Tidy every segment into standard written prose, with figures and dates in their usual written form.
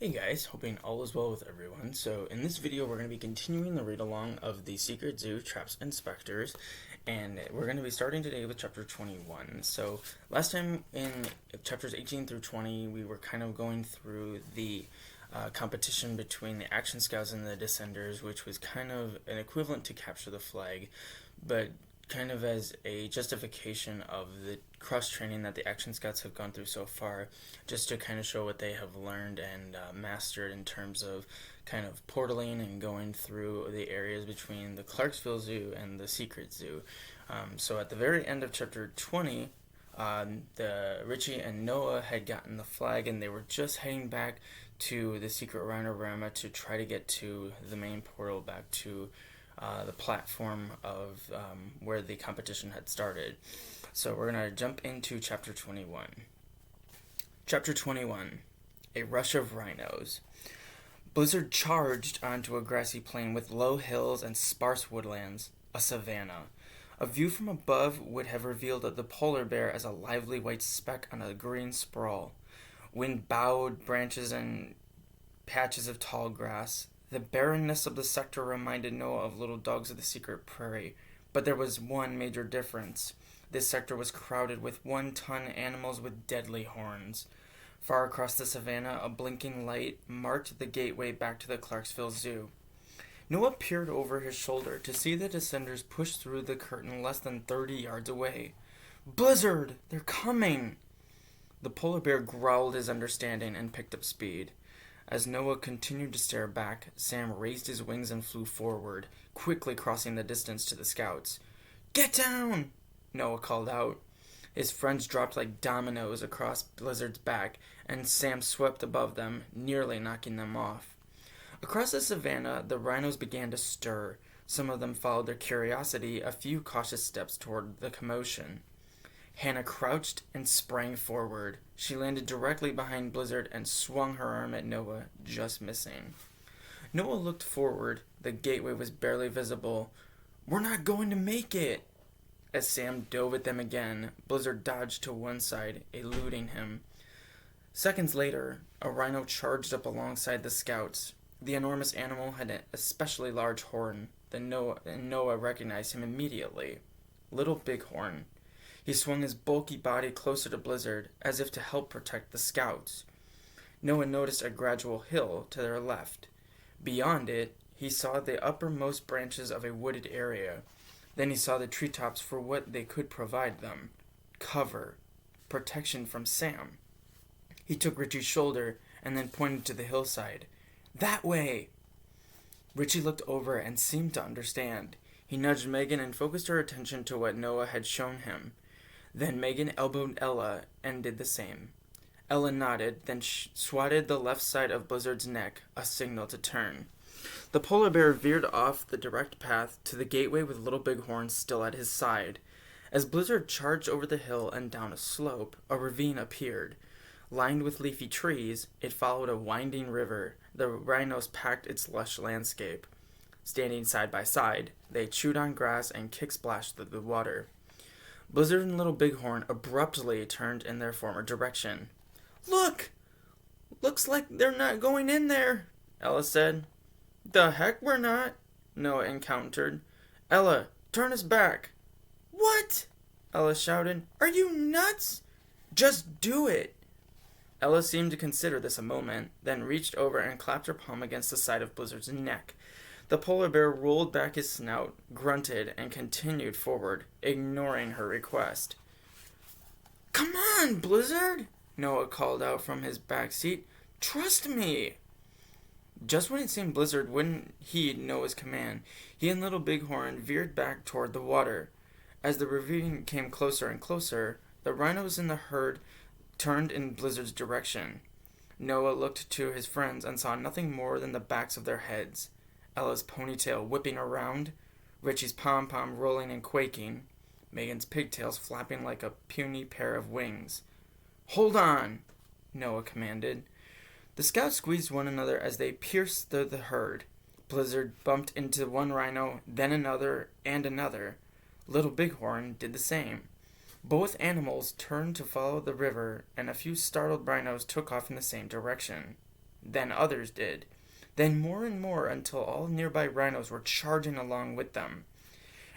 Hey guys, hoping all is well with everyone. So in this video we're going to be continuing the read along of the Secret Zoo Traps and Specters, and we're going to be starting today with chapter 21. So last time in chapters 18 through 20 we were kind of going through the competition between the Action Scouts and the Descenders, which was kind of an equivalent to Capture the Flag, but kind of as a justification of the cross-training that the Action Scouts have gone through so far, just to kind of show what they have learned and mastered in terms of kind of portaling and going through the areas between the Clarksville Zoo and the Secret Zoo. So at the very end of chapter 20, the Richie and Noah had gotten the flag and they were just heading back to the Secret Rhinrhama to try to get to the main portal back to the platform of where the competition had started. So we're going to jump into chapter 21. Chapter 21, A Rush of Rhinos. Blizzard charged onto a grassy plain with low hills and sparse woodlands, a savanna. A view from above would have revealed the polar bear as a lively white speck on a green sprawl. Wind-bowed branches and patches of tall grass. The barrenness of the sector reminded Noah of Little Dogs of the Secret Prairie, but there was one major difference. This sector was crowded with one-ton animals with deadly horns. Far across the savannah, a blinking light marked the gateway back to the Clarksville Zoo. Noah peered over his shoulder to see the Descenders push through the curtain less than 30 yards away. "Blizzard! They're coming!" The polar bear growled his understanding and picked up speed. As Noah continued to stare back, Sam raised his wings and flew forward, quickly crossing the distance to the scouts. "Get down!" Noah called out. His friends dropped like dominoes across Blizzard's back, and Sam swept above them, nearly knocking them off. Across the savannah, the rhinos began to stir. Some of them followed their curiosity a few cautious steps toward the commotion. Hannah crouched and sprang forward. She landed directly behind Blizzard and swung her arm at Noah, just missing. Noah looked forward. The gateway was barely visible. "We're not going to make it!" As Sam dove at them again, Blizzard dodged to one side, eluding him. Seconds later, a rhino charged up alongside the scouts. The enormous animal had an especially large horn, and Noah recognized him immediately. Little Bighorn. He swung his bulky body closer to Blizzard, as if to help protect the scouts. Noah noticed a gradual hill to their left. Beyond it, he saw the uppermost branches of a wooded area. Then he saw the treetops for what they could provide them. Cover. Protection from Sam. He took Richie's shoulder and then pointed to the hillside. "That way!" Richie looked over and seemed to understand. He nudged Megan and focused her attention to what Noah had shown him. Then Megan elbowed Ella and did the same. Ella nodded, then swatted the left side of Blizzard's neck, a signal to turn. The polar bear veered off the direct path to the gateway with Little Bighorn still at his side. As Blizzard charged over the hill and down a slope, a ravine appeared. Lined with leafy trees, it followed a winding river. The rhinos packed its lush landscape. Standing side by side, they chewed on grass and kick-splashed through the water. Blizzard and Little Bighorn abruptly turned in their former direction. "Look! Looks like they're not going in there," Ella said. "The heck we're not," Noah encountered. "Ella, turn us back." "What?" Ella shouted. "Are you nuts?" "Just do it." Ella seemed to consider this a moment, then reached over and clapped her palm against the side of Blizzard's neck. The polar bear rolled back his snout, grunted, and continued forward, ignoring her request. "Come on, Blizzard!" Noah called out from his back seat. "Trust me!" Just when it seemed Blizzard wouldn't heed Noah's command, he and Little Bighorn veered back toward the water. As the ravine came closer and closer, the rhinos in the herd turned in Blizzard's direction. Noah looked to his friends and saw nothing more than the backs of their heads. Ella's ponytail whipping around, Richie's pom-pom rolling and quaking, Megan's pigtails flapping like a puny pair of wings. "Hold on," Noah commanded. The scouts squeezed one another as they pierced through the herd. Blizzard bumped into one rhino, then another, and another. Little Bighorn did the same. Both animals turned to follow the river, and a few startled rhinos took off in the same direction. Then others did. Then more and more until all nearby rhinos were charging along with them.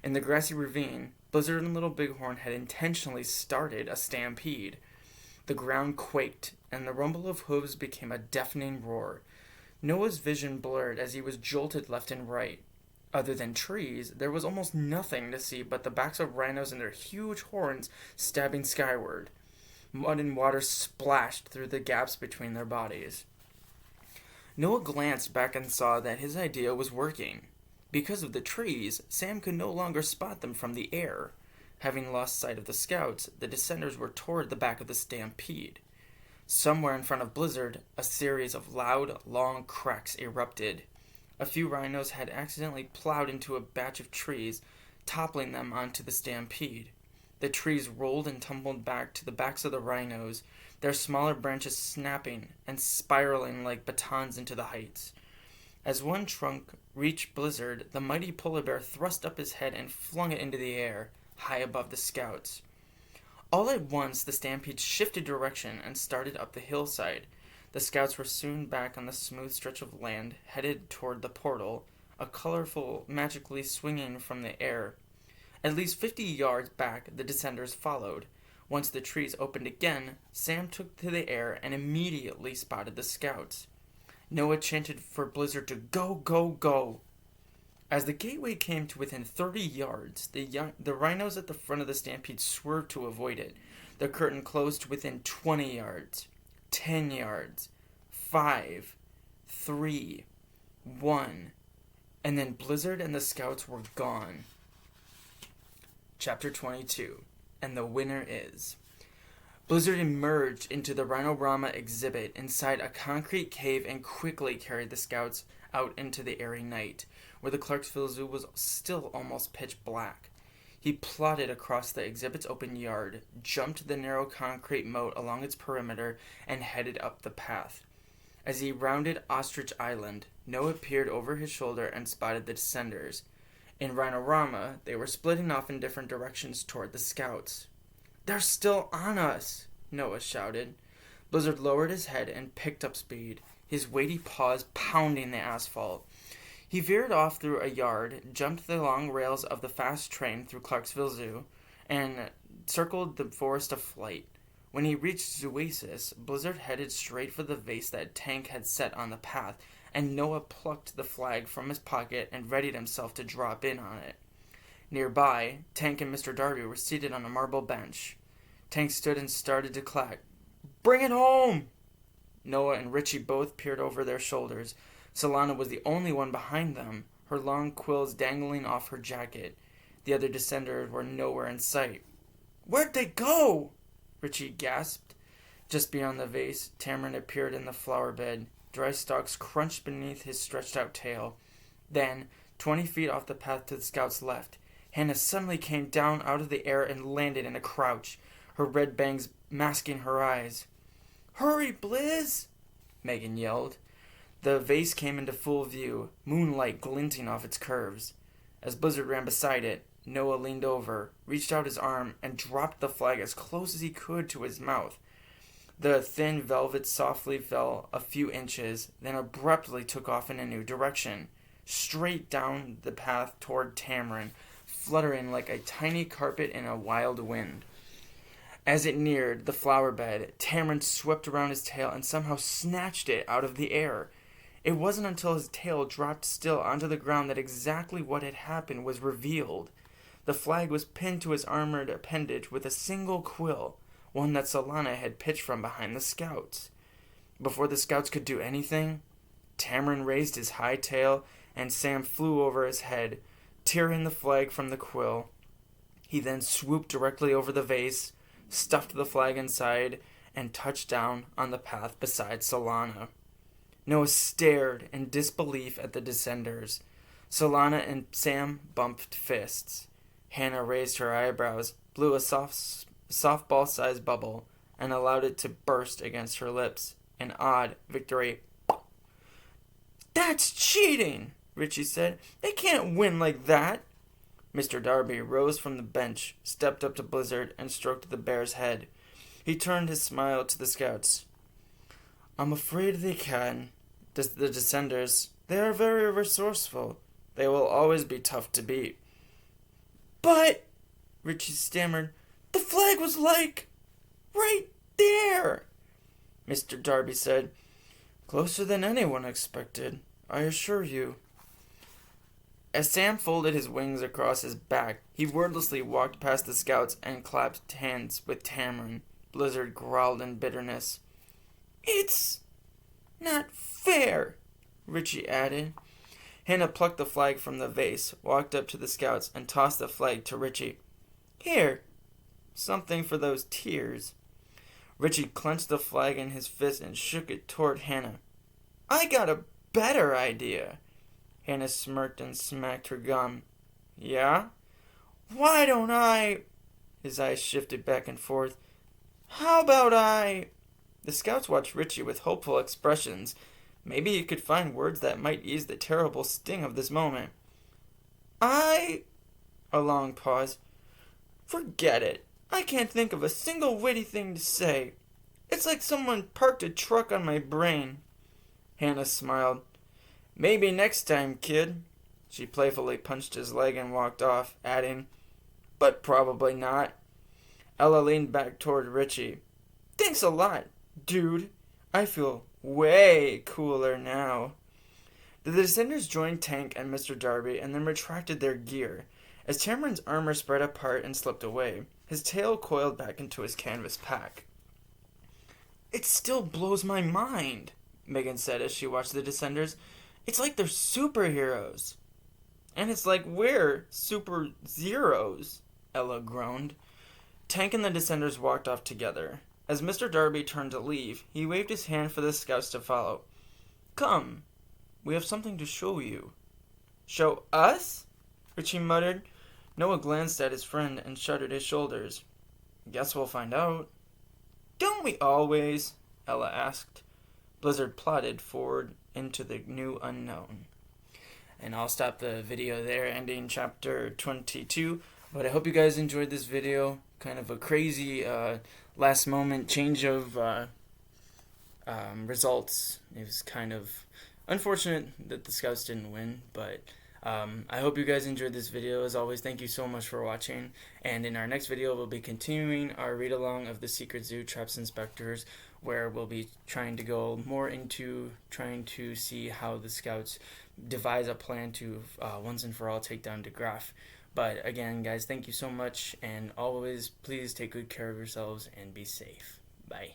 In the grassy ravine, Blizzard and Little Bighorn had intentionally started a stampede. The ground quaked, and the rumble of hooves became a deafening roar. Noah's vision blurred as he was jolted left and right. Other than trees, there was almost nothing to see but the backs of rhinos and their huge horns stabbing skyward. Mud and water splashed through the gaps between their bodies. Noah glanced back and saw that his idea was working. Because of the trees, Sam could no longer spot them from the air. Having lost sight of the scouts, the descenders were toward the back of the stampede. Somewhere in front of Blizzard, a series of loud, long cracks erupted. A few rhinos had accidentally plowed into a batch of trees, toppling them onto the stampede. The trees rolled and tumbled back to the backs of the rhinos, their smaller branches snapping and spiraling like batons into the heights. As one trunk reached Blizzard, the mighty polar bear thrust up his head and flung it into the air, high above the scouts. All at once, the stampede shifted direction and started up the hillside. The scouts were soon back on the smooth stretch of land, headed toward the portal, a colorful, magically swinging from the air. At least 50 yards back, the descenders followed. Once the trees opened again, Sam took to the air and immediately spotted the scouts. Noah chanted for Blizzard to go, go, go. As the gateway came to within 30 yards, the rhinos at the front of the stampede swerved to avoid it. The curtain closed to within 20 yards. 10 yards. 5. 3. 1. And then Blizzard and the scouts were gone. Chapter 22. And the winner is... Blizzard emerged into the Rhinrhama exhibit inside a concrete cave and quickly carried the scouts out into the airy night, where the Clarksville Zoo was still almost pitch black. He plodded across the exhibit's open yard, jumped the narrow concrete moat along its perimeter, and headed up the path. As he rounded Ostrich Island, Noah peered over his shoulder and spotted the descenders. In Rhinrhama, they were splitting off in different directions toward the scouts. "They're still on us!" Noah shouted. Blizzard lowered his head and picked up speed, his weighty paws pounding the asphalt. He veered off through a yard, jumped the long rails of the fast train through Clarksville Zoo, and circled the forest of flight. When he reached Zooasis, Blizzard headed straight for the vase that Tank had set on the path, and Noah plucked the flag from his pocket and readied himself to drop in on it. Nearby, Tank and Mr. Darby were seated on a marble bench. Tank stood and started to clack. "Bring it home!" Noah and Richie both peered over their shoulders. Solana was the only one behind them, her long quills dangling off her jacket. The other descenders were nowhere in sight. "Where'd they go?" Richie gasped. Just beyond the vase, Tameron appeared in the flower bed. Dry stalks crunched beneath his stretched-out tail. Then, 20 feet off the path to the scout's left, Hannah suddenly came down out of the air and landed in a crouch, her red bangs masking her eyes. "Hurry, Blizz!" Megan yelled. The vase came into full view, moonlight glinting off its curves. As Blizzard ran beside it, Noah leaned over, reached out his arm, and dropped the flag as close as he could to his mouth. The thin velvet softly fell a few inches, then abruptly took off in a new direction, straight down the path toward Tameron, fluttering like a tiny carpet in a wild wind. As it neared the flower bed, Tameron swept around his tail and somehow snatched it out of the air. It wasn't until his tail dropped still onto the ground that exactly what had happened was revealed. The flag was pinned to his armored appendage with a single quill, one that Solana had pitched from behind the scouts. Before the scouts could do anything, Tameron raised his high tail and Sam flew over his head, tearing the flag from the quill. He then swooped directly over the vase, stuffed the flag inside, and touched down on the path beside Solana. Noah stared in disbelief at the descenders. Solana and Sam bumped fists. Hannah raised her eyebrows, blew a softball-sized bubble, and allowed it to burst against her lips. An odd victory. "That's cheating!" Richie said. "They can't win like that." Mr. Darby rose from the bench, stepped up to Blizzard, and stroked the bear's head. He turned his smile to the scouts. I'm afraid they can. The Descenders, they are very resourceful. They will always be tough to beat. But, Richie stammered, the flag was like, right there. Mr. Darby said, closer than anyone expected, I assure you. As Sam folded his wings across his back, he wordlessly walked past the scouts and clapped hands with Tameron. Blizzard growled in bitterness. It's not fair, Richie added. Hannah plucked the flag from the vase, walked up to the scouts, and tossed the flag to Richie. Here, something for those tears. Richie clenched the flag in his fist and shook it toward Hannah. I got a better idea. Hannah smirked and smacked her gum. Yeah? Why don't I... His eyes shifted back and forth. How about I... The scouts watched Richie with hopeful expressions. Maybe he could find words that might ease the terrible sting of this moment. A long pause. Forget it. I can't think of a single witty thing to say. It's like someone parked a truck on my brain. Hannah smiled. Maybe next time, kid. She playfully punched his leg and walked off, adding, but probably not. Ella leaned back toward Richie. Thanks a lot, dude. I feel way cooler now. The Descenders joined Tank and Mr. Darby and then retracted their gear. As Tameron's armor spread apart and slipped away, his tail coiled back into his canvas pack. It still blows my mind, Megan said as she watched the Descenders. It's like they're superheroes. And it's like we're super zeros, Ella groaned. Tank and the Descenders walked off together. As Mr. Darby turned to leave, he waved his hand for the scouts to follow. Come, we have something to show you. Show us? Richie muttered. Noah glanced at his friend and shrugged his shoulders. Guess we'll find out. Don't we always? Ella asked. Blizzard plodded forward into the new unknown. And I'll stop the video there, ending chapter 22. But I hope you guys enjoyed this video. Kind of a crazy last moment change of results. It was kind of unfortunate that the scouts didn't win, but I hope you guys enjoyed this video. As always, thank you so much for watching. And in our next video, we'll be continuing our read-along of the Secret Zoo Traps and Specters, where we'll be trying to go more into trying to see how the scouts devise a plan to once and for all take down DeGraff. But again, guys, thank you so much, and always please take good care of yourselves and be safe. Bye.